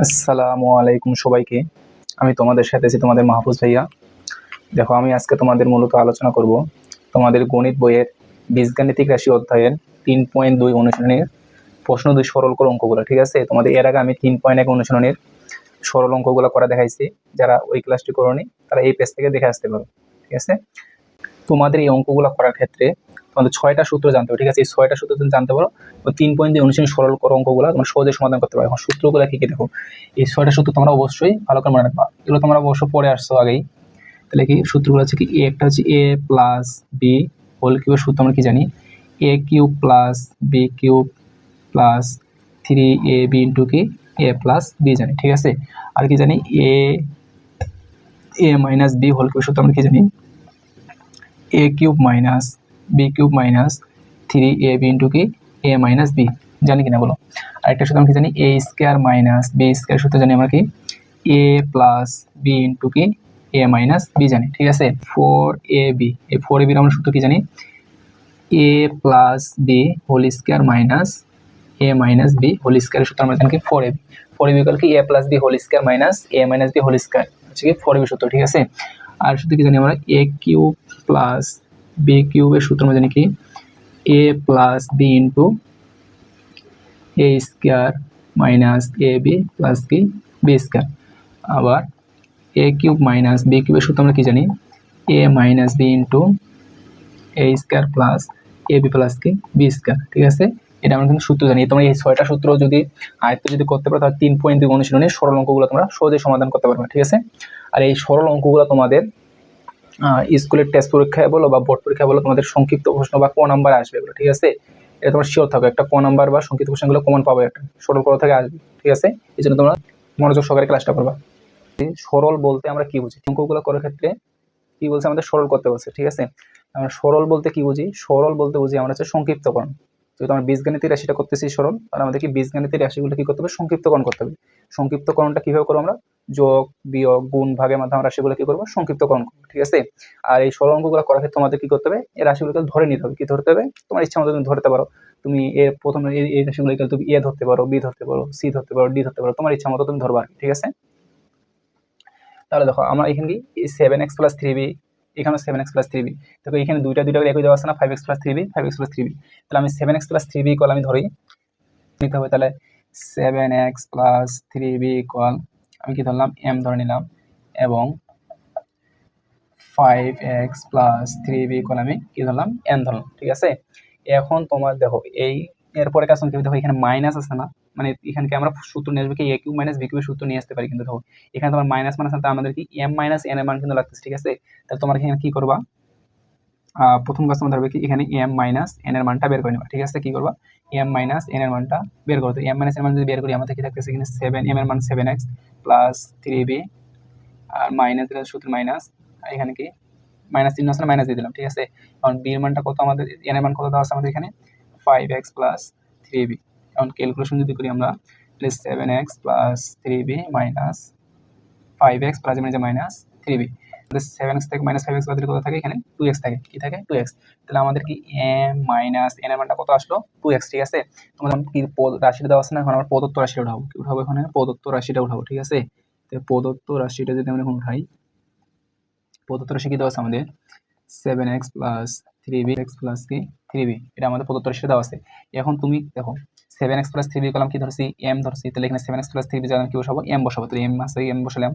আসসালামু আলাইকুম সবাইকে। আমি তোমাদের সাথে আছি তোমাদের মাহফুজ ভাইয়া। দেখো, আমি আজকে তোমাদের মূলত আলোচনা করব তোমাদের গণিত বইয়ের বীজগাণিতিক রাশি অধ্যায়ের 3.2 অনুশীলনের প্রশ্ন 2 সরল করে অঙ্কগুলো। ঠিক আছে, তোমাদের এর আগে আমি 3.1 অনুশীলনের সরল অঙ্কগুলো করা দেখাইছি। যারা ওই ক্লাসটি করোনি তারা এই পেজ থেকে দেখে আসতে পারো। ঠিক আছে, তোমাদের এই অঙ্কগুলো করার ক্ষেত্রে তোমাদের 6টা সূত্র জানতে হবে। ঠিক আছে, এই 6টা সূত্র তুমি জানতে পারো 3.2 অনুশীলন সরল করো অঙ্কগুলো তোমরা সহজে সমাধান করতে পারো। এখন সূত্রগুলো কি কি দেখো, এই 6টা সূত্র তোমরা অবশ্যই ভালো করে মনে রাখবা। এগুলো তোমরা অবশ্য পড়ে আসছো আগেই। তাহলে কি সূত্রগুলো হচ্ছে কি, একটা হচ্ছে a প্লাস বি হোল কিউবের সূত্র আমরা কি জানি, a cube plus b cube plus 3ab into কি a প্লাস বি জানি। ঠিক আছে, আর কি জানি, a মাইনাস বি হোল কিউবের সূত্র আমরা কি জানি, a cube minus b cube minus 3ab into কি a মাইনাস বি জানি কিনা বলো। আরেকটা সূত্র আমরা কি জানি, a square minus b square সূত্র জানি আমরা কি a প্লাস বি ইন্টু কি a মাইনাস বি জানি। ঠিক আছে, 4ab, এই 4ab আমরা সূত্র কি জানি, a plus b whole square minus a minus b whole square সূত্র আমরা জানি কি 4ab। 4ab ইকুয়াল কি a plus b whole square minus a minus b whole square হচ্ছে কি 4ab সূত্র। ঠিক আছে, আর সূত্র কি জানি আমরা, a কিউব প্লাস বি কিউবের সূত্র আমরা জানি কি a plus b into a square minus a b plus কি বি স্কোয়ার। আবার a কিউব মাইনাস বি কিউবের সূত্র আমরা কি জানি, a minus b into a square plus a b plus কি বি স্কোয়ার। ঠিক আছে, এটা আমরা কিন্তু সূত্র জানি। তোমরা এই 6টা সূত্র যদি আয়ত্ত যদি করতে পারো তাহলে 3.2 অনুশীলনের সরল অঙ্কগুলো তোমরা সহজে সমাধান করতে পারবে। ঠিক আছে, আর এই সরল অঙ্কগুলো তোমাদের স্কুলের টেস্ট পরীক্ষায় বলো বা বোর্ড পরীক্ষায় বলো, তোমাদের সংক্ষিপ্ত প্রশ্ন বা ক নাম্বার আসবে এগুলো। ঠিক আছে, এটা তোমার শিওর থাকবে, একটা ক নাম্বার বা সংক্ষিপ্ত প্রশ্নগুলো কমন পাবে, একটা সরল করা থেকে আসবে। ঠিক আছে, এই জন্য তোমরা মনোযোগ সহকারে ক্লাসটা করবা। সরল বলতে আমরা কি বুঝি, অঙ্কগুলো করার ক্ষেত্রে কি বলছে, আমাদের সরল করতে বলছে। ঠিক আছে, আমরা সরল বলতে কি বুঝি, সরল বলতে বুঝি আমরা হচ্ছে সংক্ষিপ্তকরণ। যেহেতু আমরা বীজগাণিতিক রাশিটা করতেছি সরল, আর আমাদেরকে বীজগাণিতিক রাশিগুলো কি করতে হবে, সংক্ষিপ্তকরণ করতে হবে। সংক্ষিপ্তকরণটা কিভাবে করবো আমরা, যোগ বিয়োগ গুণ ভাগের মাধ্যমে আমরা রাশিগুলো কি করবো, সংক্ষিপ্তকরণ করবো। ঠিক আছে, আর এই সরল অঙ্কগুলো করার ক্ষেত্রে আমাদের কি করতে হবে, এই রাশিগুলোকে ধরে নিতে হবে। কি ধরতে হবে, তোমার ইচ্ছা মতো তুমি ধরতে পারো। তুমি এর প্রথমে এই রাশিগুলোকে তুমি এ ধরতে পারো, বি ধরতে পারো, সি ধরতে পারো, ডি ধরতে পারো, তোমার ইচ্ছা মতো তুমি ধরবা। ঠিক আছে, তাহলে দেখো আমরা এখানে কি 7x প্লাস 3b, এখানে 7x প্লাস 3b। দেখো এখানে দুইটা একই দেওয়া আছে না, 5x plus 3b, 5x plus 3b। তাহলে আমি 7x প্লাস 3b ইকুয়াল আমি ধরি নিতে হবে। তাহলে 7x প্লাস 3b ইকুয়াল আমি কি ধরলাম, m ধরে নিলাম, এবং 5x প্লাস 3b ইকুয়াল আমি কি ধরলাম, n ধরলাম। ঠিক আছে, এখন তোমার দেখো এই এরপরে কাজ কি, দেখো এখানে মাইনাস আছে না, মানে এখানকে আমরা সূত্র নিয়ে আসবো কি a কিউব মাইনাস বি কিউবের সূত্র নিয়ে আসতে পারি, কিন্তু দেখো এখানে তোমার মাইনাস মাইনাস আছে, আমাদের কি m মাইনাস n এর মান কিন্তু লাগতেছে। ঠিক আছে, তাহলে তোমার এখানে কি করবা, প্রথম কাজ তোমাদের হবে কি, এখানে m মাইনাস n এর মানটা বের করে নেবা। ঠিক আছে, কি করবা, m মাইনাস n এর মানটা বের করতে, m মাইনাস n এর মান যদি বের করি আমাদের কি থাকতেছে, এখানে 7m এর মান 7x প্লাস 3b, আর মাইনাস দিলে সূত্র মাইনাস, আর এখানে কি মাইনাস চিহ্ন আছে, মাইনাস দিয়ে দিলাম। ঠিক আছে, কারণ বি এর মানটা কত, আমাদের এন এর মান কত দেওয়া আছে আমাদের এখানে 5x প্লাস 3b। এখন ক্যালকুলেশন যদি করি আমরা, তাহলে 7x plus 3b minus 5x plus যে মাইনাস 3b, তাহলে 7x থেকে মাইনাস 5x বাদ দিলে কত থাকে, এখানে 2x থাকে। কি থাকে, 2x। তাহলে আমাদের কি m মাইনাস n এর মানটা কত আসলো, 2x। ঠিক আছে, তোমাদের কি রাশিটা দেওয়া আছে না, এখন আমরা প্রদত্ত রাশিটা উঠাবো। কি উঠাবো, এখানে প্রদত্ত রাশিটা উঠাবো। ঠিক আছে, তো প্রদত্ত রাশিটা যদি আমরা এখন উঠাই, প্রদত্ত রাশি কি দেওয়া আছে আমাদের 7x plus 3b x plus কি 3b, এটা আমাদের প্রদত্ত রাশিটা দেওয়া আছে। এখন তুমি দেখো 7x প্লাস 3b কলাম কি ধরছি, m ধরছি, তাহলে এখানে 7x প্লাস 3b জায়গায় কি বসাবো, m বসাবো। তাহলে m আছে, m বসালাম,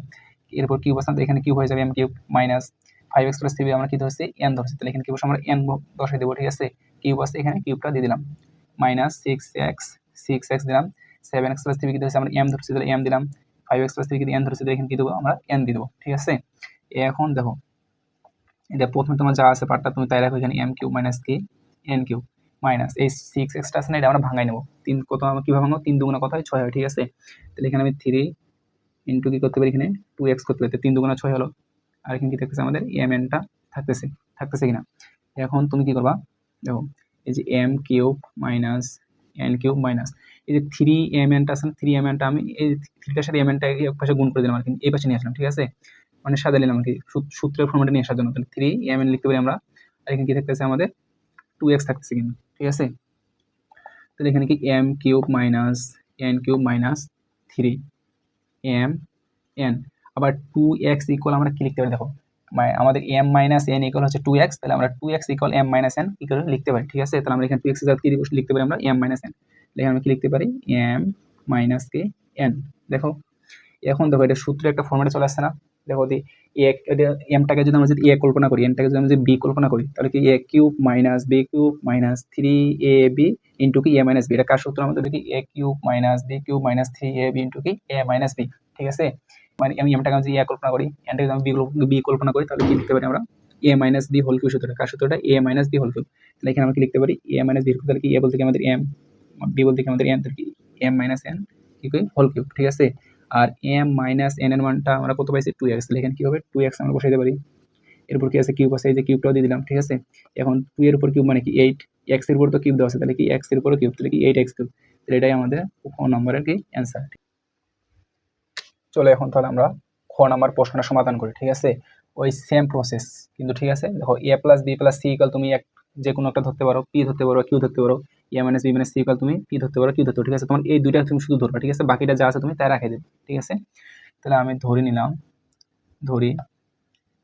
এরপর কি বসালাম, তো এখানে কি হয়ে যাবে, m cube minus 5x plus 3b আমরা কি ধরছি, n ধরছি, তাহলে এখানে কি বসে আমরা n বসাই দেবো। ঠিক আছে, কিউব আছে, এখানে কিউবটা দিয়ে দিলাম, মাইনাস 6x দিলাম, 7x প্লাস 3b কি ধরছি আমরা, m ধরছি, তাহলে m দিলাম, 5x প্লাস 3b কি n ধরছি, তাহলে এখানে কি দেবো আমরা, n দিয়ে দেবো। ঠিক আছে, এখন দেখো এটা প্রথমে তোমার যা আছে পার্টটা তুমি তাই রাখো, এখানে m কিউব মাইনাস কি n কিউব মাইনাস এই 6x টা আছে না, এটা আমরা ভাঙাই নেবো। 3 কত আমরা কিভাবে ভাঙবো, 3 দুগুণা কত হয়, 6 হয়। ঠিক আছে, তাহলে এখানে আমি 3 ইন্টু কি করতে পারি, এখানে 2x করতে পারি, 3 দুগুণা 6 হলো। আর এখানে কি থাকতেছে আমাদের mn টা থাকতেছে, কিনা। এখন তুমি কি করবা, দেখো এই যে m cube minus n cube minus এই যে 3mn টা আছে, 3mn টা আমি এই 3টার সাথে mn টা এক পাশে গুণ করে দিলাম, আর কি এই পাশে নিয়ে আসলাম। ঠিক আছে, মানে সাজা নিলাম আর কি, সূত্রের ফর্মেটে নিয়ে আসার জন্য। তাহলে 3mn লিখতে পারি আমরা, আর এখানে কি থাকতেছে আমাদের 2x থাকতেছে কিন্তু। ঠিক আছে, তাহলে এখানে কি m cube minus n cube minus 3 m n. আবার 2x ইকুয়াল আমরা কি লিখতে পারি দেখো, আমাদের m মাইনাস এন ইকুয়াল হচ্ছে 2x, তাহলে আমরা 2x equal m minus N কি করে লিখতে পারি, ঠিক আছে। তাহলে আমরা এখানে 2x এর জায়গায় কি লিখতে পারি, আমরা m মাইনাস এন, এখানে আমরা কি লিখতে পারি m মাইনাস কে n। দেখো এখন দেখো এটা সূত্রে একটা ফর্মেটে চলে আসছে না, দেখো দি এমটাকে যদি আমরা যদি এ কল্পনা করি, এনটাকে যদি আমরা যদি বি কল্পনা করি, তাহলে কি a cube minus b cube minus 3ab into কি এ মাইনাস বি। এটা কার সূত্র আমাদের দেখি, a cube minus b cube minus 3ab into কি এ মাইনাস বি, ঠিক আছে। মানে আমি এমটাকে যদি এ কল্পনা করি, এনটাকে যদি আমি বি কল্পনা করি, তাহলে কি লিখতে পারি আমরা এ মাইনাস বি হোল কিউব সূত্রটা, কার সূত্রটা এ মাইনাস বি হোল কিউব। তাহলে এখানে আমরা কি লিখতে পারি এ মাইনাস বি, তাহলে কি এ বলতে কি আমাদের এম, বি বলতে কি আমাদের এন, তাহলে কি এম মাইনাস এন কি হোল কিউব, ঠিক আছে। আর এম মাইনাস এন এর মানটা আমরা কত পাইছি 2x, তাহলে এখানে কি হবে 2x আমরা বসাইতে পারি। এরপর কি আছে কিউব আছে, এই যে কিউবটাও দিয়ে দিলাম, ঠিক আছে। এখন 2 এর উপর কিউব মানে কি 8, x এর উপর তো কিউব দেওয়া আছে, তাহলে কি x এর উপর কিউব, তাহলে কি 8x কিউব। তাহলে এটাই আমাদের খ নম্বরের কি অ্যান্সার। চলো এখন তাহলে আমরা খ নাম্বার প্রশ্নটা সমাধান করি, ঠিক আছে। ওই সেম প্রসেস কিন্তু, ঠিক আছে। দেখো a plus B plus c equal তুমি যে কোনো একটা ধরতে পারো, পি ধরতে পারো, কিউ ধরতে পারো, a minus B minus c equal তুমি পি ধরতে পারো, কিউ ধরতে পারো, ঠিক আছে। তোমার এই দুইটা তুমি শুধু ধরবা, ঠিক আছে, বাকিটা যা আছে তুমি তাই রাখে দেবে, ঠিক আছে। তাহলে আমি ধরে নিলাম, ধরি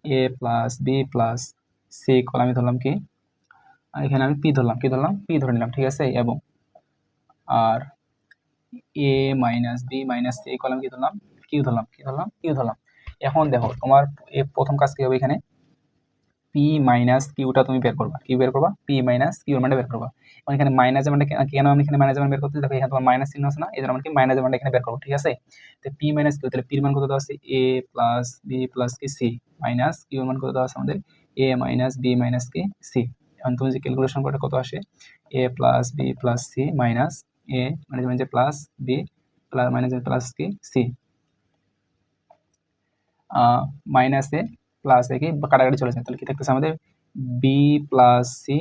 a plus B plus c equal আমি ধরলাম কি, আর এখানে আমি পি ধরলাম, কি ধরলাম পি ধরে নিলাম, ঠিক আছে। এবং আর a minus B minus c equal আমি কি ধরলাম কিউ ধরলাম, কি ধরলাম কিউ ধরলাম। এখন দেখো তোমার প্রথম কাজ কি হবে, এখানে পি মাইনাস কিউটা তুমি বের করবা, কি বের করবা পি মাইনাস কিউর মানটা বের করবা। এবং এখানে মাইনাস মানটা কেন আমি এখানে মাইনাস মান বের করতে, দেখো এখানে তোমার মাইনাস চিহ্ন আছে না, এই জন্য আমি কি মাইনাস মানটা এখানে বের করবো, ঠিক আছে। তো পি মাইনাস কিউ, তাহলে পির মান কত দেওয়া আছে এ প্লাস বি প্লাস কি সি, মাইনাস কিউর মান কত দেওয়া আছে আমাদের এ মাইনাস বি মাইনাস কি সি। এখন তুমি যে ক্যালকুলেশন করতে কত আসে A plus B plus C minus A মানে যে plus B plus minus plus কি C, minus A plus A কি কাটাকাটি চলে যায়, তাহলে কি থাকতেছে আমাদের বি প্লাস সি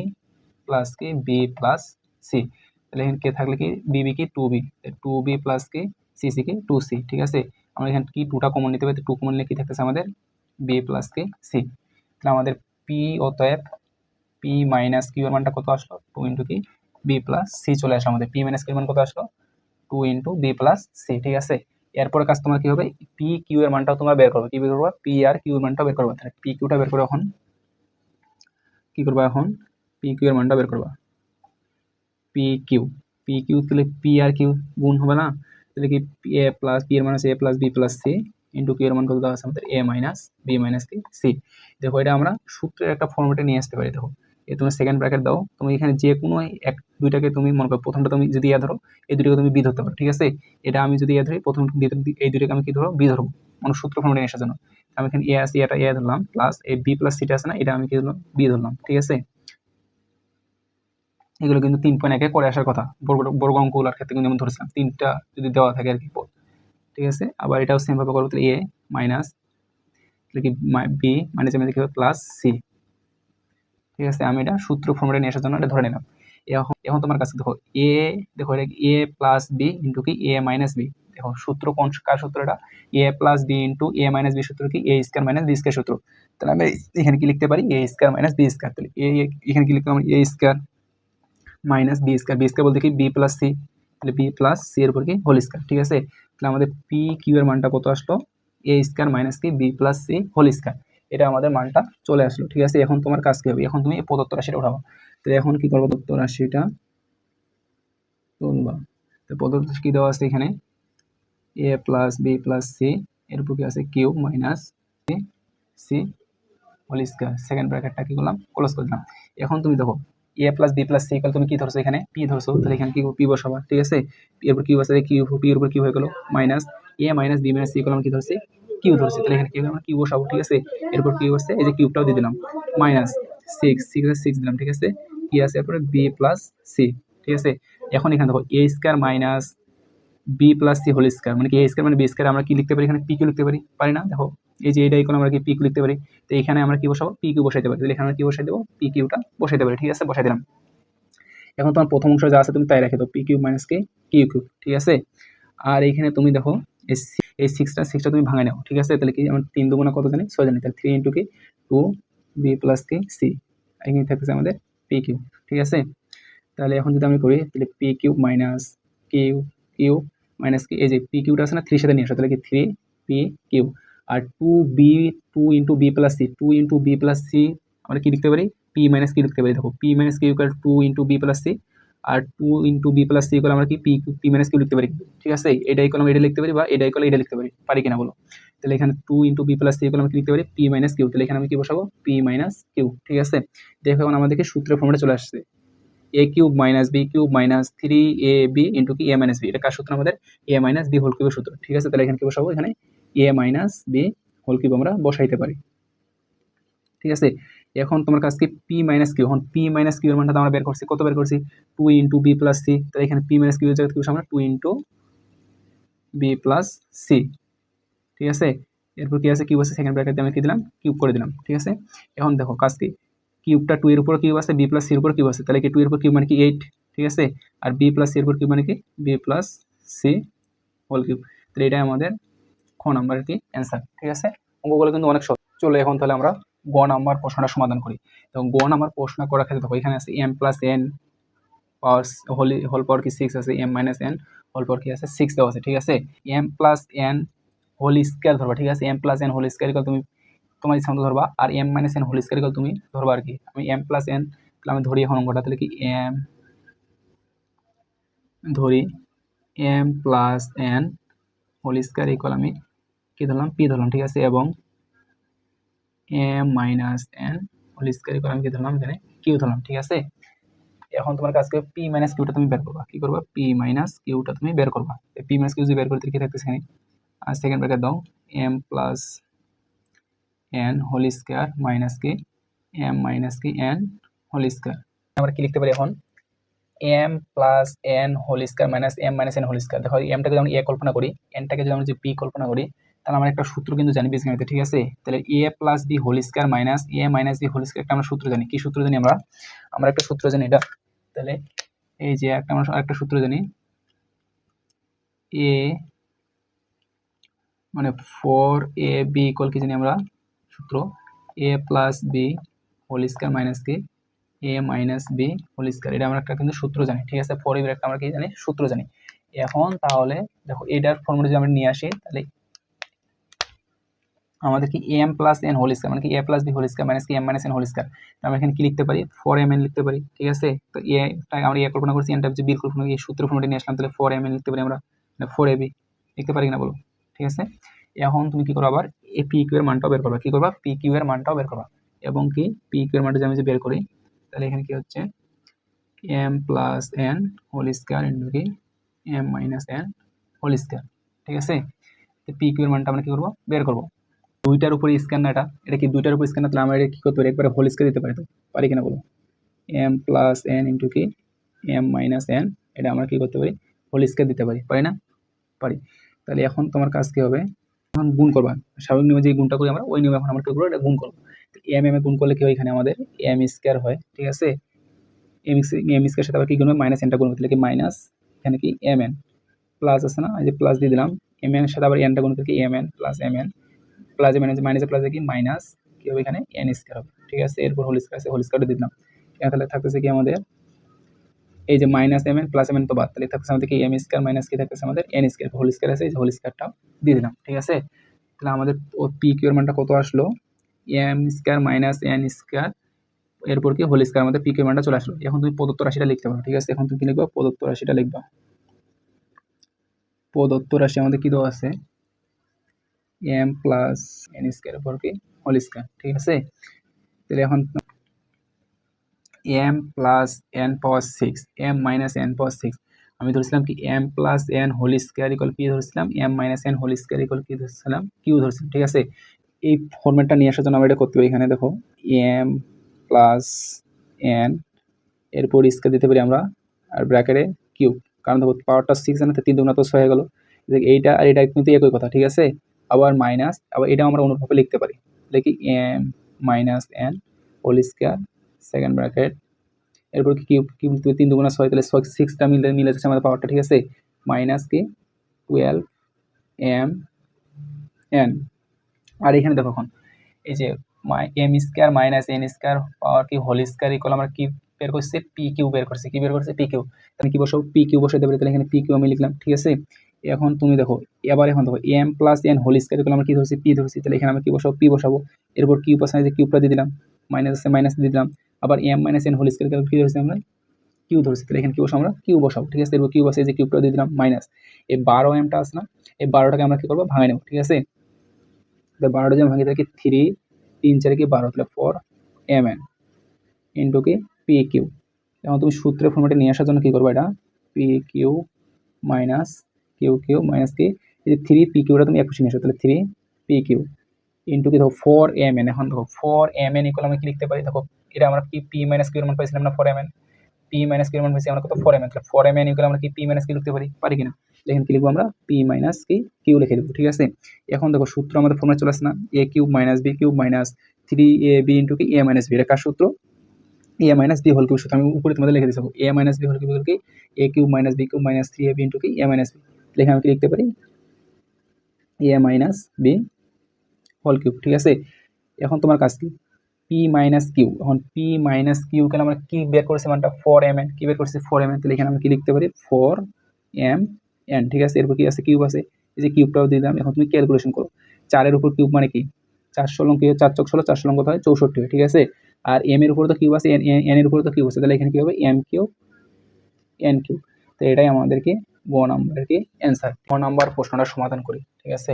প্লাস কি বি প্লাস সি। তাহলে এখানে কে থাকলে কি বি কি 2b, 2b প্লাস কি সি কি 2c, ঠিক আছে। আমরা এখানে কি 2টা কমন নিতে পারি, 2 কমন নিলে কি থাকতেছে আমাদের বি প্লাস কি সি। তাহলে আমাদের পি অতএব পি মাইনাস কিউ এর মানটা কত আসলো 2 ইন্টু কি বি প্লাস সি চলে আসলো, আমাদের পি মাইনাস কিউ এর মান কত আসলো 2 ইন্টু বি প্লাস সি, ঠিক আছে। এরপরে কাজ তোমার কি হবে পি কিউ এর মানটাও তোমরা বের করবে, কি বের করবে পি আর কিউ এর মানটা বের করবে। তাহলে পি কিউটা বের করে এখন কি করবা, এখন পি কিউ এর মানটা বের করবা, পি কিউ তাহলে পি আর কিউ গুণ হবে না, তাহলে কি এ প্লাস পি এর মান আছে A plus B plus C into Q এর মান কত দেওয়া আছে আমাদের এ মাইনাস বি মাইনাস কি সি। দেখো এটা আমরা সূত্রের একটা ফর্মেটে নিয়ে আসতে পারি। দেখো এই তুমি সেকেন্ড ব্র্যাকেট দাও, তুমি এখানে যে কোনো এক দুইটাকে তুমি মনে করো, প্রথমটা তুমি যদি ইয়া ধরো এই দুটোকে তুমি বি ধরতে পারো, ঠিক আছে। এটা আমি যদি ইয়া ধরি প্রথম এই দুটোকে আমি কি ধরো বি ধরবো, মানে সূত্র ফর্মেটে নিয়ে আসার জন্য। আমি এখানে এ আছে এটা এ ধরলাম, প্লাস এই বি প্লাস সিটা আছে না, এটা আমি কি ধরলাম বি ধরলাম, ঠিক আছে। এগুলো কিন্তু 3.1 করে আসার কথা, বর্গ অঙ্কগুলোর ক্ষেত্রে কিন্তু আমি ধরেছিলাম 3টা যদি দেওয়া থাকে আর কি, ঠিক আছে। আবার এটাও সেম ভাবে করবো, তাহলে এ মাইনাস কি বি মানে কি হবে প্লাস সি, ঠিক আছে। আমি এটা সূত্র ফর্মেটে নিয়ে আসার জন্য এটা ধরে নিলাম। এখন তোমার কাছে দেখো এ, দেখো এটা এ প্লাস বি ইন্টু কি এ মাইনাস বি। দেখো সূত্র কোন কার সূত্র, এটা a plus b into a minus b সূত্র কি a square minus b square সূত্র। তাহলে আমি এখানে কি লিখতে পারি a square minus b square, তাহলে এখানে কি লিখতে পারি a square minus b square, b square বলতে কি বি প্লাস সি, তাহলে বি প্লাস সি এর উপর কি হোল স্কয়ার, ঠিক আছে। তাহলে আমাদের পি কিউ এর মানটা কত আসলো এ স্কয়ার মাইনাস কি B plus c whole square, এটা আমাদের মানটা চলে আসলো, ঠিক আছে। এখন তোমার কাজ কি হবে, এখন তুমি প্রদত্ত রাশিটা উঠাবো। তো এখন কি করবো, প্রদত্ত রাশিটা তুলবা। তো প্রদত্ত কি দেওয়া আছে এখানে a plus B plus c এর উপর কি আছে cube minus c whole square, second ব্র্যাকেটটা কি করলাম ক্লোজ করে দিলাম। এখন তুমি দেখো a plus B plus c তুমি কি ধরছো এখানে পি ধরছো, তাহলে এখানে কি পি বসাবা, ঠিক আছে। এরপর কিউ আছে কিউ, পি এর উপর কি হয়ে গেল minus a minus B minus C কি ধরছি কিউ ধরছি, তাহলে এখানে কি আমরা কিউ বসাবো, ঠিক আছে। এরপর কিউ আছে এই যে কিউবটাও দিয়ে দিলাম মাইনাস 6 দিলাম, ঠিক আছে। কি আছে এরপরে বি প্লাস সি, ঠিক আছে। এখন এখানে দেখো a square minus b plus c whole square মানে কি এ স্কয়ার মানে বি স্কয়ার, আমরা কি লিখতে পারি এখানে পি কিউ লিখতে পারি না, দেখো এই যে এইটা ইকুয়াল আমরা কি পি কিউ লিখতে পারি। তো এখানে আমরা কি বসাবো পি কিউ বসাইতে পারি, তাহলে এখানে আমরা কি বসাই দেবো পি কিউটা বসাইতে পারি, ঠিক আছে, বসাই দিলাম। এখন তোমার প্রথম অংশ যা আছে তুমি তাই রেখে দাও পি কিউ মাইনাস কে কিউ কিউ, ঠিক আছে। আর এইখানে তুমি দেখো এই সিক্সটা তুমি ভাঙাই নাও, ঠিক আছে। তাহলে কি আমরা 3 দুগুণা কত জানি 6 জানি, তাহলে 3 ইন্টু কি 2 বি প্লাস কি সি, এখানে থাকতেছে আমাদের পি কিউ, ঠিক আছে। তাহলে এখন যদি আমি করি তাহলে p cube minus q q minus কি এই যে পি কিউটা আছে না 3 সাথে নিয়ে আসো, তাহলে কি 3 পি কিউ, আর 2b 2 into b plus c, 2 into b plus c আমরা কি লিখতে পারি, পি মাইনাস কি লিখতে পারি, দেখো p minus q equal 2 into b plus c, আর 2 into b plus c equal আমরা কি পি মাইনাস কিউ লিখতে পারি, ঠিক আছে। এটা ইকুয়াল আমরা এটা লিখতে পারি বা এটা ইকুয়াল এটা লিখতে পারি, পারি কিনা বলো। তাহলে এখানে 2 into b plus c equal আমরা কি লিখতে পারি, পি মাইনাস কিউ, তাহলে এখানে আমি কি বসাবো, পি মাইনাস কিউ, ঠিক আছে। দেখো এখন আমাদেরকে সূত্রের ফর্মেটে চলে আসছে, a cube minus b cube minus 3ab into কি এ মাইনাস বি, এটা কার সূত্র আমাদের, এ মাইনাস বি হোল কিউবের সূত্র, ঠিক আছে। তাহলে এখানে কি বসাবো, এখানে এ মাইনাস বি হোল কিউব আমরা বসাইতে পারি, ঠিক আছে। এখন তোমার কাছে কি পি মাইনাস কিউ, এখন পি মাইনাস কিউ এর মানটা আমরা বের করছি, কত বের করছি, 2 ইন্টু বি প্লাস সি, তাহলে এখানে পি মাইনাস কিউ এর জায়গায় কি বসাবো আমরা 2 ইন্টু বি প্লাস সি, ঠিক আছে। এরপর কি আছে, কিউব আছে, সেকেন্ড ব্র্যাকেট দিয়ে আমি কি দিলাম, কিউব করে দিলাম, ঠিক আছে। এখন দেখো কাজ কি, কিউবটা 2 এর উপর কিউব আছে, বি প্লাস সি এর উপর কিউব আছে, তাহলে কি 2 এর উপর কিউব মানে কি 8, ঠিক আছে। আর বি প্লাস সি এর উপর কিউব মানে কি B plus c whole cube, তাহলে এটাই আমাদের খ নাম্বারের কি অ্যান্সার, ঠিক আছে। অঙ্কগুলো কিন্তু অনেক সহজ। চলো এখন তাহলে আমরা গ নাম্বার প্রশ্নটা সমাধান করি। এবং গ নাম্বার প্রশ্ন করার ক্ষেত্রে দেখো এখানে আছে m plus n power whole power কি 6 আছে, m minus n whole power কি আছে 6 দেওয়া আছে, ঠিক আছে। M plus n whole square ধরবা, ঠিক আছে। M plus n whole square তুমি তোমার ইচ্ছা মতো ধরবা, আর m minus n whole square তুমি ধরবা আর কি। আমি এম প্লাস এন আমি ধরি এখন অঙ্কটা, তাহলে কি এম ধরি m plus n whole square equal আমি কি ধরলাম, পি ধরলাম, ঠিক আছে। এবং m minus n whole square equal আমি কি ধরলাম, এখানে কিউ ধরলাম, ঠিক আছে। এখন তোমার কাছে পি মাইনাস কিউটা তুমি বের করবা, কি করবা, পি মাইনাস কিউটা তুমি বের করবা। পি মাইনাস কিউ যদি বের করতে কি থাকতেছে এখানে, আর সেকেন্ড ব্র্যাকেট দাও, m plus n whole square minus কি এম মাইনাস কি এন হোল স্কয়ার। আমরা কি লিখতে পারি এখন, m plus n whole square minus m minus n whole square. দেখো এমটাকে যদি আমরা এ কল্পনা করি, এনটাকে যদি আমরা পি কল্পনা করি, তাহলে আমরা একটা সূত্র কিন্তু জানি বীজগণিতে, ঠিক আছে। তাহলে a plus b whole square minus a minus b whole square একটা আমরা সূত্র জানি, কি সূত্র জানি আমরা, আমরা একটা সূত্র জানি এটা। তাহলে এই যে একটা আমরা আরেকটা সূত্র জানি, এ মানে 4ab ইকুয়াল কি জানি আমরা সূত্র, a plus b whole square minus কি a minus b whole square, এটা আমরা একটা কিন্তু সূত্র জানি, ঠিক আছে। 4ab একটা আমরা কি জানি, সূত্র জানি। এখন তাহলে দেখো এটার ফর্মুলা যদি আমরা নিয়ে আসি, তাহলে আমাদের কি m plus n whole square মানে কি a plus b whole square minus কি m minus n whole square, আমরা এখানে কি লিখতে পারি, 4mn লিখতে পারি, ঠিক আছে। তো এটা আমরা এ কল্পনা করছি, এনটা হচ্ছে বি কল্পনা, এই সূত্র ফর্মুলা নিয়ে আসলাম, তাহলে 4mn লিখতে পারি আমরা, মানে 4ab লিখতে পারি কিনা বলো, ঠিক আছে। এখন তুমি কি করো, আবার এ পি কিউ এর মানটাও বের করবা, কি করবা, পি কিউ এর মানটাও বের করবা। এবং কি পি কিউ এর মানটা যদি আমি বের করি, তাহলে এখানে কি হচ্ছে m plus n whole square into কি m minus n whole square, ঠিক আছে। তো পি কিউ এর মানটা আমরা কি করবো, বের করবো। দুইটার উপরে স্কয়ার না, এটা কি দুইটার উপর স্কয়ার না, তাহলে আমরা এটা কি করতে পারি, একবারে হোল স্কয়ার দিতে পারি, তো পারি কিনা বলো, এম প্লাস এন ইন্টু কি এম মাইনাস এন, এটা আমরা কি করতে পারি, হোল স্কয়ার দিতে পারি, পারি না, পারি। তাহলে এখন তোমার কাজ কি হবে, এখন গুণ করবা, স্বাভাবিক নিয়মে যে গুণটা করি আমরা ওই নিয়মে এখন আমরা কি করবো, এটা গুণ করবো। এম এম এ গুণ করলে কি হয়, এখানে আমাদের এম স্কয়ার হয়, ঠিক আছে। এম স্কয়ার সাথে আবার কি গুণবে, মাইনাস এনটা গুণবে, তাহলে কি মাইনাস এখানে কি এম এন প্লাস আছে না, এই যে প্লাস দিয়ে দিলাম, এম এর সাথে আবার এনটা গুণ করলে কি m n plus m n plus minus মাইনাসে প্লাসে কি মাইনাস কি হবে, এখানে এন স্কয়ার হবে, ঠিক আছে। এরপর হোল স্কয়ার আছে, হোল স্কয়ার দিয়ে দিলাম, তাহলে থাকতেছে কি আমাদের এই যে minus m n plus m n তো বাদ, তাহলে থাকতেছে আমাদের কি এম স্কয়ার মাইনাস কি থাকতেছে আমাদের এন স্কয়ার, হোল স্কয়ার আছে, এই যে হোল স্কয়ারটাও দিয়ে দিলাম, ঠিক আছে। তাহলে আমাদের পি কিউ এর মানটা কত আসলো, m square minus n square, এরপর কি হোল স্কয়ার, আমাদের পি কিউ এর মানটা চলে আসলো। এখন তুমি প্রদত্ত রাশিটা লিখতে পারো, ঠিক আছে। এখন তুমি কি লিখবা, প্রদত্ত রাশিটা লিখবা। প্রদত্ত রাশি আমাদের কি দেওয়া আছে, এম প্লাস এন স্কয়ার উপর কি হোল স্কয়ার, ঠিক আছে। তাহলে এখন m plus n power 6 m minus n power 6, আমি ধরছিলাম কি m plus n whole square equal p ধরছিলাম, m minus n whole square equal কি ধরছিলাম, কিউ ধরছিলাম, ঠিক আছে। এই ফরম্যাটটা নিয়ে আসার জন্য আমরা এটা করতে পারি, এখানে দেখো এম প্লাস এন এরপর স্কয়ার দিতে পারি আমরা, আর ব্র্যাকেটে কিউব, কারণ দেখো পাওয়ারটা 6 জানাতে 3 দুগুণা তো 6 হয়ে গেল, এইটা আর এটা কিন্তু একই কথা, ঠিক আছে। আবার মাইনাস, আবার এটা আমরা অন্যভাবে লিখতে পারি, দেখি m minus n whole square second bracket, এরপর কি কিউব, কিউব 3 দুগুণা 6, তাহলে 6টা মিলে যাচ্ছে আমাদের পাওয়ারটা, ঠিক আছে। মাইনাস কি 12 এম এন, আর এখানে দেখো এখন এই যে m square minus n square power কি হোল স্কয়ার ইকুয়াল আমরা কি বের করছি, পি কিউ বের করছি, কি বের করছি, পি কিউ। তাহলে কি বসাবো, পি কিউ বসাইতে পারি, তাহলে এখানে পি কিউ আমি লিখলাম, ঠিক আছে। এখন তুমি দেখো এখন দেখো m plus n whole square করলে আমরা কি ধরছি পি ধরছি, তাহলে এখানে আমরা কি বসাবো পি বসাবো। এরপর কিউব আছে যে কিউবটা দিয়ে দিলাম, মাইনাস আছে মাইনাস দিয়ে দিলাম। আবার m minus n whole square করলে কি ধরছি আমরা কিউ ধরছি, তাহলে এখানে কি বসাবো আমরা কিউ বসাবো। ঠিক আছে, এরপর কিউব আছে যে কিউবটা দিয়ে দিলাম মাইনাস এই 12 এমটা আছে না, এই 12টাকে আমরা কি করবো ভাঙে নেবো। ঠিক আছে, 12টা যে ভাঙি থাকে 3 3 4 কি 12, তাহলে 4 এম এন ইন্টু কি পি কিউ। এখন তুমি সূত্রের ফর্মেটে নিয়ে আসার জন্য কি করবে, এটা p q minus q q minus কি এই যে 3 পি কিউটা তুমি একটু নিয়ে আসো, তাহলে 3 পি কিউ ইন্টু কি দেখো 4 এম এন। এখন দেখো 4 এম এন ইকুয়াল আমরা কি লিখতে পারি, দেখো এটা আমরা কি পি মাইনাস কিউ এর মান পাইছিলাম না 4 m n, p minus q এর মান পাইছি আমরা কত 4 এম এন, তাহলে 4 এম এন ইকুয়াল আমরা কি পি মাইনাস কিউ লিখতে পারি কিনা। এখানে কি লিখবো আমরা পি মাইনাস কি কিউ লিখে দেবো। ঠিক আছে, এখন দেখো সূত্র আমাদের ফর্মুলা চলে আসছে না, a cube minus b cube minus 3ab into কি এ মাইনাস বি, এটা কার সূত্র a minus b whole cube সূত্র। আমি উপরে তোমাদের লিখে দিচ্ছি a minus b whole cube কি a cube minus b cube minus 3ab into কি এ মাইনাস বি, লিখে আমি কি লিখতে পারি a minus b whole cube. ঠিক আছে, এখন তোমার কাজ কি পি মাইনাস কিউ, এখন পি মাইনাস কিউ কেন আমরা কি বের করেছি মানটা 4 এম এন, কি বের করেছি 4 এম এন, তাহলে এখানে আমি কি লিখতে পারি 4 এম এন। ঠিক আছে, এরপর কি আছে কিউব আছে, এই যে কিউবটাও দিয়ে দিলাম। এখন তুমি ক্যালকুলেশন করো 4 এর উপর কিউব মানে কি 400 লং কি 4 চক 16 400 লং কত হয় 64 হয়। ঠিক আছে, আর এম এর উপর তো কিউব আছে, এন এর উপর তো কিউব আছে, তাহলে এখানে কি হবে এম কিউব এন কিউব। তো এটাই আমাদেরকে গ নাম্বারের কি অ্যান্সার। গ নাম্বার প্রশ্নটা সমাধান করি। ঠিক আছে,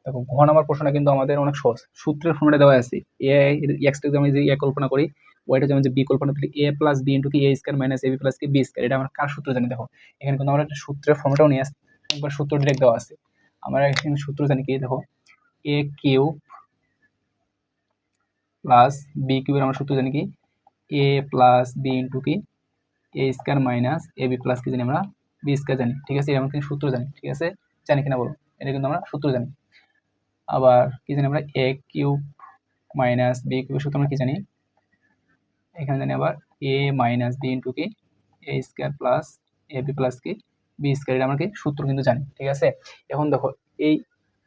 দেখো ঘ নাম্বার প্রশ্নটা কিন্তু আমাদের অনেক সহজ, সূত্রের ফর্মুলা দেওয়া আছে এ এক্সটা আমি যে এ কল্পনা করি, ওইটা যেমন যে বি কল্পনা করি এ প্লাস বি ইন্টু কি a square minus a b plus কি বি স্কয়ার, এটা আমরা কার সূত্র জানি। দেখো এখানে কিন্তু আমরা একটা সূত্রের ফর্মুলাটাও নিয়ে আসছি, একবার সূত্র ডিরেক্ট দেওয়া আছে। আমরা এখানে সূত্র জানি কি দেখো এ কিউব প্লাস বি কিউবের আমরা সূত্র জানি কি এ প্লাস বি ইন্টু কি a square minus a b plus কি জানি আমরা বি স্কয়ার জানি। ঠিক আছে, আমরা কিন্তু সূত্র জানি। ঠিক আছে, জানি কিনা বলো, এটা কিন্তু আমরা সূত্র জানি। আবার কি জানি আমরা এ কিউব মাইনাস বি কিউবের সূত্র আমরা কি জানি, এখানে জানি আবার এ মাইনাস বি ইন্টু কি a square plus a b plus কি বি স্কয়ার, এটা আমরা কি সূত্র কিন্তু জানি। ঠিক আছে, এখন দেখো এই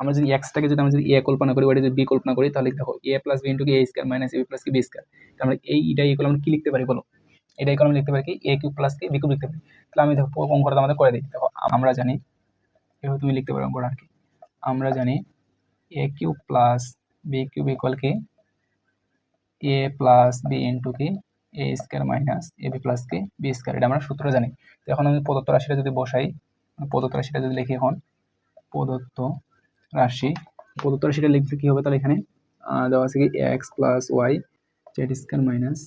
আমরা যদি এক্সটাকে যদি আমরা যদি এ কল্পনা করি, ওটা যদি বি কল্পনা করি, তাহলে দেখো এ প্লাস বি ইন্টু কি a square minus a b plus কি বি স্কয়ার, আমরা এইটাই ইকুয়াল আমরা কি লিখতে পারি বলো, এটা ইকুয়াল আমরা লিখতে পারি কি এ কিউব প্লাস কি বি কিউব লিখতে পারি। তাহলে আমি দেখো অঙ্কটা আমাদের করে দিই। দেখো আমরা জানি এভাবে তুমি লিখতে পারো অঙ্কটা আর কি, আমরা জানি a cube plus b cube equal কি এ প্লাস বি ইন্টু কি a square minus a b plus কি বি স্কয়ার, এটা আমরা সূত্র জানি। তো এখন আমি প্রদত্ত রাশিটা যদি বসাই, প্রদত্ত রাশিটা যদি লিখি, এখন প্রদত্ত রাশি প্রদত্ত রাশিটা লিখতে কি হবে, তাহলে এখানে দেওয়া আছে কি x plus y z square minus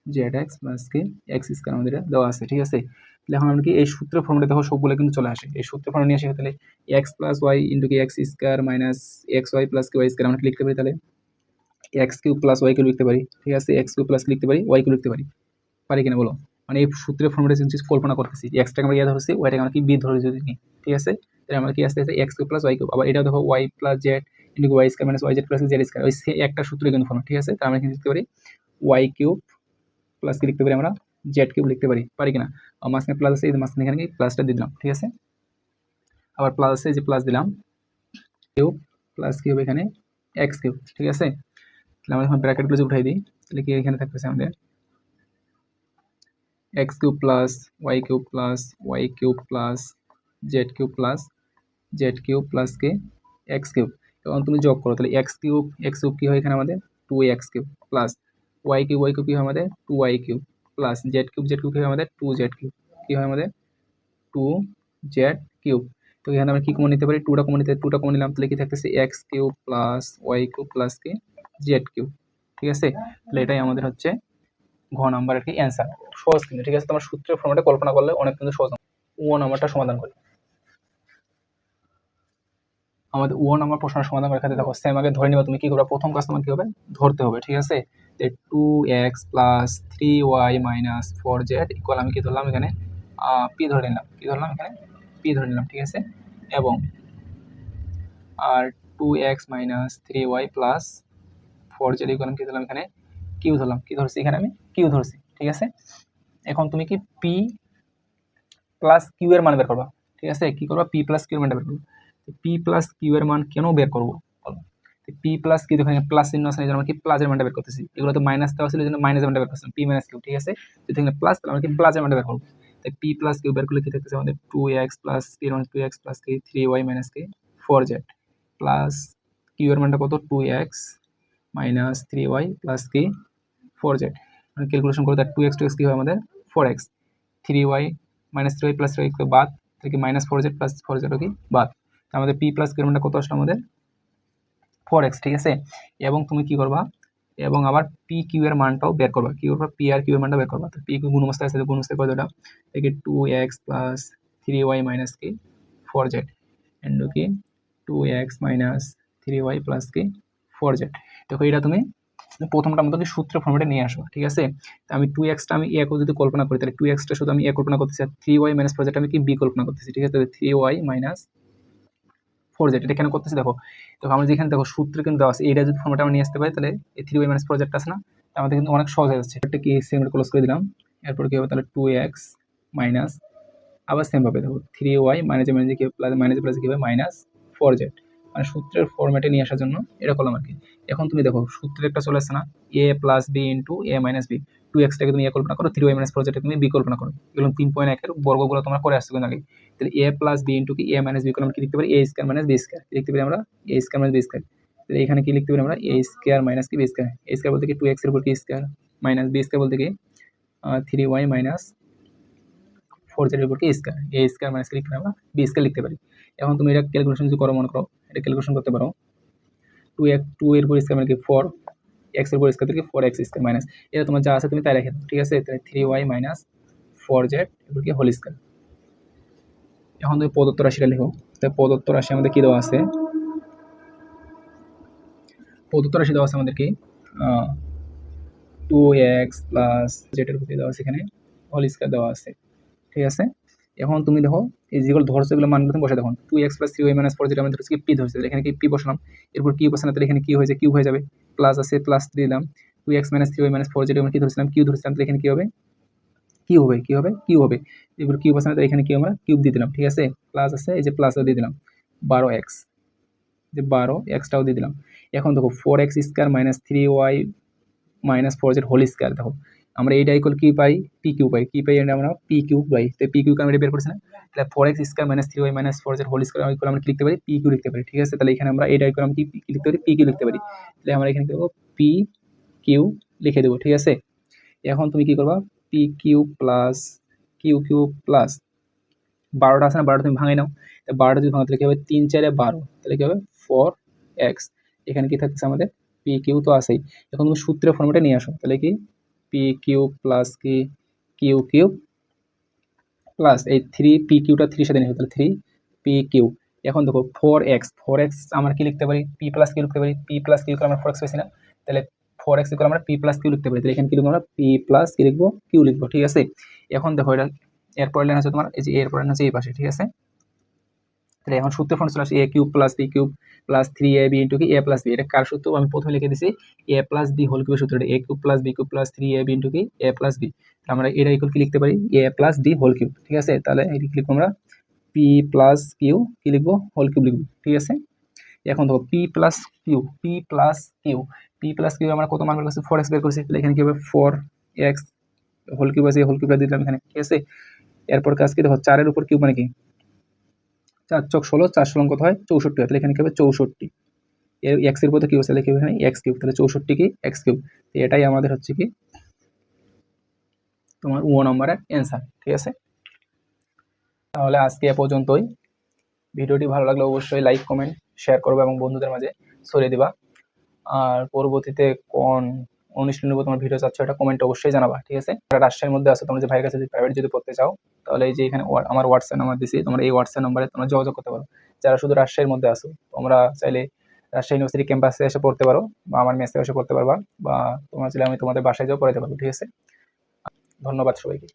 z x plus কি এক্স স্কয়ার আমাদের দেওয়া আছে। ঠিক আছে, তাহলে এখন আমরা কি এই সূত্রের ফর্মুলা দেখো সবগুলো কিন্তু চলে আসে, এই সূত্রের ফর্মুলা নিয়ে আসে, তাহলে এক্স প্লাস ওয়াই ইন্টু কি x square minus x y plus কি ওয়াই স্কয়ার আমরা লিখতে পারি, তাহলে x cube plus y cube লিখতে পারি। ঠিক আছে, এক্স কিউব প্লাস লিখতে পারি ওয়াই কিউব লিখতে পারি কিনা বলো। মানে এই সূত্রের ফর্মুলা কল্পনা করতেছি, এক্সটাকে আমরা ইয়ে ধরছি, ওয়াইটাকে আমরা কি বি ধরে যদি নিই। ঠিক আছে, তাহলে আমরা কি আসতে x cube plus y cube, আবার এটা দেখো y plus z into y square minus y z plus z square, ওই একটা সূত্রে কিন্তু ফর্মুলা। ঠিক আছে, তাহলে আমরা কি লিখতে পারি ওয়াই কিউব প্লাস কি লিখতে পারি আমরা জেড কিউব লিখতে পারি কিনা। মাঝখানে প্লাস আছে, এই মাঝখানে এখানে কি প্লাসটা দিয়ে দিলাম। ঠিক আছে, আবার প্লাস আছে, যে প্লাস দিলাম কিউব প্লাস কি হবে এখানে এক্স কিউব। ঠিক আছে, তাহলে আমরা এখন ব্র্যাকেটগুলো যে উঠাই দিই, তাহলে কি এখানে থাকতেছে আমাদের x cube plus y cube plus z cube plus k x cube. এখন তুমি যোগ করো, তাহলে এক্স কিউব কি হয় এখানে আমাদের 2x cube plus y cube কি হয় আমাদের 2y cube plus z cube কি হয় আমাদের 2z কিউব, কি হয় আমাদের 2z কিউব। তো এখানে আমরা কি কমন নিতে পারি, টুটা কমন নিলাম, তাহলে কি থাকতেছে x cube plus y cube plus কি জেড কিউব। ঠিক আছে, তাহলে এটাই আমাদের হচ্ছে ঘ নাম্বার আর কি অ্যান্সার। সহজ কিন্তু। ঠিক আছে, তোমার সূত্রের ফর্মুলাটা কল্পনা করলে অনেক কিন্তু সহজ। ও নাম্বারটা সমাধান করি। আমাদের ও নাম্বার প্রশ্নের সমাধান করার ক্ষেত্রে দেখো সেম আগে ধরে নিবা, তুমি কি করবে প্রথম কাজ তোমার কি হবে ধরতে হবে। ঠিক আছে, 2x plus 3y minus 4z equal আমি কি ধরলাম এখানে পি ধরে নিলাম, এখানে পি ধরে নিলাম। ঠিক আছে, এবং আর 2x minus 3y plus 4z equal আমি কি ধরলাম এখানে কিউ ধরলাম, কি ধরছি এখানে আমি কিউ ধরছি। ঠিক আছে, এখন তুমি কি পি প্লাস কিউ এর মান বের করবা। ঠিক আছে, কি করবা পি প্লাস কিউ এর মানটা বের করবা। পি প্লাস কিউ এর মান কেন বের করবো বলো, পি প্লাস কিউ দেখো প্লাস চিহ্ন আছে, আমরা কি প্লাসের মানটা বের করতেছি, এগুলো তো মাইনাস দেওয়া ছিল, এই জন্য মাইনাসের মানটা বের করছিলাম পি মাইনাস কিউ। ঠিক আছে, যদি এখানে প্লাস, তাহলে আমরা কি প্লাসের মানটা বের করবো। তাই পি প্লাস কিউ বের করলে কি থাকতেছে আমাদের 2x প্লাস পি এর মান 2x প্লাস কি 3y মাইনাস কি 4z প্লাস কিউ এর মানটা কত 2x মাইনাস 3y প্লাস কি 4z। মানে ক্যালকুলেশন করে তার 2x কি হয় আমাদের 4x, 3y minus 3y plus 3y বাদ থেকে মাইনাস 4z প্লাস 4z কি বাদ। আমাদের পি প্লাস কিউ এর মানটা কত আসলো আমাদের 4x, ঠিক আছে। এবং তুমি কি করবা, এবং আবার পি কিউ এর মানটাও বের করবা, কি করবা পি আর কিউ এর মানটা বের করবা। তো পি কিউ গুণমস্তায় আছে, গুণমস্তায় করে দেওয়া থেকে 2x প্লাস 3y মাইনাস কি 4z ইন্টু কি 2x মাইনাস 3y প্লাস কি 4z। দেখো এটা তুমি প্রথমটা মতো সূত্র ফর্মেটে নিয়ে আসো, ঠিক আছে। আমি 2xটা আমি এ যদি কল্পনা করি তাহলে 2xটা শুধু আমি এ কল্পনা করতেছি, আর 3y মাইনাস 4z আমি কি বি কল্পনা করতেছি, ঠিক আছে। 3y মাইনাস 4z এটা কেন করতেছি দেখো, দেখো আমরা যেখানে দেখো সূত্র কিন্তু দেওয়া আছে, এটা যদি ফর্মেটে আমরা নিয়ে আসতে পারি তাহলে এই 3y মাইনাস 4z আছে না, আমাদের কিন্তু অনেক সহজ হয়ে যাচ্ছে। এটা কি সেম ক্লোজ করে দিলাম, এরপর কি হবে তাহলে 2x মাইনাস আবার সেম ভাবে দেখো 3y মাইনাস মাইনাস কি প্লাস মাইনাস প্লাস কি হবে মাইনাস 4z, মানে সূত্রের ফরম্যাটে নিয়ে আসার জন্য এটা করলাম আর কি। এখন তুমি দেখো সূত্রের একটা চলে আসছে না, a plus b into a minus b, 2x-টাকে তুমি এ কল্পনা করো, 3y মাইনাস 4z তুমি বি কল্পনা করো, এগুলো 3.1 এর বর্গগুলো তোমরা করে আসছো কিন্তু আগে। তাহলে a প্লাস বি ইন্টু কি এ মাইনাস বি করলে আমরা কি লিখতে পারি a square minus b square, লিখতে পারি আমরা a square minus b square. তাহলে এখানে কি লিখতে পারি আমরা a স্কয়ার মাইনাস কি বি স্কয়ার, a স্কয়ার বলতে কি 2x এর উপর কি স্কয়ার মাইনাস বি স্কয়ার বলতে কি 3y মাইনাস 4z এর উপর কি স্কয়ার, a স্কয়ার মাইনাস কি লিখতে পারি আমরা বি স্কয়ার লিখতে পারি। এখন তুমি এটা ক্যালকুলেশন যদি করো, মনে করো এটা ক্যালকুলেশন করতে পারো, 2 এর উপর স্কয়ার মানে কি 4, x এর উপর স্কয়ার থেকে 4x স্কয়ার মাইনাস, এটা তোমার যা আছে তুমি তাই রেখে দাও, ঠিক আছে। তাহলে 3y মাইনাস 4z এর কি হোল স্কয়ার। এখন তুমি প্রদত্ত রাশিটা লিখো, তাহলে প্রদত্ত রাশি আমাদের কি দেওয়া আছে, প্রদত্ত রাশি দেওয়া আছে আমাদের কি 2x প্লাস জেটের উপর দেওয়া আছে, এখানে হোল স্কয়ার দেওয়া আছে, ঠিক আছে। এখন তুমি দেখো এই যেগুলো ধরছো এগুলো মানগুলো তুমি বসে দেখো, 2x প্লাস 3y মাইনাস 4 যেটা আমাদের হচ্ছে পি ধরছে, এখানে কি পি বসালাম, এরপর কি বসানো, তাহলে এখানে কি হয়েছে কিউ হয়ে যাবে, প্লাস আছে প্লাস দিলাম, 2x মাইনাস 3y মাইনাস 4 যেটা আমরা কি ধরছিলাম কিউ ধরছিলাম, তাহলে এখানে কি হবে কিউ হবে, কি হবে কিউ হবে, এরপর কিউ বসানো, তাহলে এখানে কি আমরা কিউব দিয়ে দিলাম, ঠিক আছে। প্লাস আছে এই যে প্লাসও দিয়ে দিলাম 12x, যে 12xটাও দিয়ে দিলাম। এখন দেখো 4x square minus 3y minus 4z whole square, দেখো আমরা এইটা ইকুয়াল কি পাই পি কিউ পাই, কি পাই আমরা পি কিউ পাই, তো পি কিউ আমরা বের করছি না, তাহলে 4x square minus 3y minus 4z whole square equal আমরা কি লিখতে পারি পি কিউ লিখতে পারি, ঠিক আছে। তাহলে এখানে আমরা এইটা ইকুয়াল আমরা কি লিখতে পারি পি কিউ লিখতে পারি, তাহলে আমরা এখানে কি করব পি কিউ লিখে দেবো, ঠিক আছে। এখন তুমি কি করবা p q plus q q plus 12টা আছে না, 12টা তুমি ভাঙাই নাও, 12টা যদি ভাঙা তাহলে কি হবে 3 4 12, তাহলে কি হবে 4x, এখানে কি থাকছে আমাদের পি কিউ তো আছেই। এখন তুমি সূত্রের ফর্মেটে নিয়ে আসো, তাহলে কি পি কিউ প্লাস কি কিউ কিউ প্লাস এই 3 পি কিউটা 3 সাথে নিয়ে, তাহলে 3 পি কিউ। এখন দেখো 4x আমরা কি লিখতে পারি পি প্লাস কিউ লিখতে পারি, পি প্লাস কিউ আমরা 4x পাইছি না, তাহলে 4x ইকুয়াল আমরা পি প্লাস কিউ লিখতে পারি, তাহলে এখানে কি লিখবো আমরা পি প্লাস কি লিখবো কিউ লিখবো, ঠিক আছে। এখন দেখো এটা এরপরের লাইন আছে তোমার এই যে এরপরের লাইন আছে এই পাশে, ঠিক আছে। তাহলে এখন সূত্র ফর্ম চলে আসে a cube plus b cube plus 3ab into কি এ প্লাস বি, এটা কার সূত্র আমি প্রথমে লিখে দিছি এ প্লাস বি হোল কিউবের সূত্র, a cube plus b cube plus 3ab into কি এ প্লাস বি, আমরা এটা ইকুয়াল কি লিখতে পারি এ প্লাস ডি হোল কিউব, ঠিক আছে। তাহলে এটি লিখবো আমরা পি প্লাস কিউ কি লিখবো হোল কিউব লিখবো, ঠিক আছে। এখন দেখো পি প্লাস কিউ আমরা কত মান বের করছি 4x বের করছি, তাহলে এখানে কি হবে 4x হোল কিউব আছে, হোল কিউবটা দিলাম এখানে, ঠিক আছে। এরপর কাজ কি দেখো 4 এর উপর কিউব মানে কি 4 চক 16, 4 16 কত হয় 64 হয়, তাহলে এখানে কি হবে 64, এর x এর পদে কি হবে তাহলে কি হবে এখানে x কিউব, তাহলে 64 কি x কিউব, এটাই আমাদের হচ্ছে কি তোমার ও নম্বরের অ্যান্সার, ঠিক আছে। তাহলে আজকে এ পর্যন্তই। ভিডিওটি ভালো লাগলে অবশ্যই লাইক কমেন্ট শেয়ার করবে এবং বন্ধুদের মাঝে ছড়িয়ে দিবা। আর পরবর্তীতে কোন অনুশীলনের উপর তোমার ভিডিও চাচ্ছ এটা কমেন্টে অবশ্যই জানাবা, ঠিক আছে। রাজশাহীর মধ্যে আছো, তোমরা যে ভাইয়ের কাছে যদি প্রাইভেট যদি পড়তে চাও তাহলে এই যে এখানে আমার হোয়াটসঅ্যাপ নাম্বার দিছি, তোমরা এই হোয়াটসঅ্যাপ নাম্বারে তোমরা যোগাযোগ করতে পারো। যারা শুধু রাজশাহীর মধ্যে আছো তোমরা চাইলে রাজশাহী ইউনিভার্সিটি ক্যাম্পাসে এসে পড়তে পারো বা আমার মেসে এসে পড়তে পারবা, বা তোমরা চাইলে আমি তোমাদের বাসায় যাও পড়াতে পারবো, ঠিক আছে। ধন্যবাদ সবাইকে।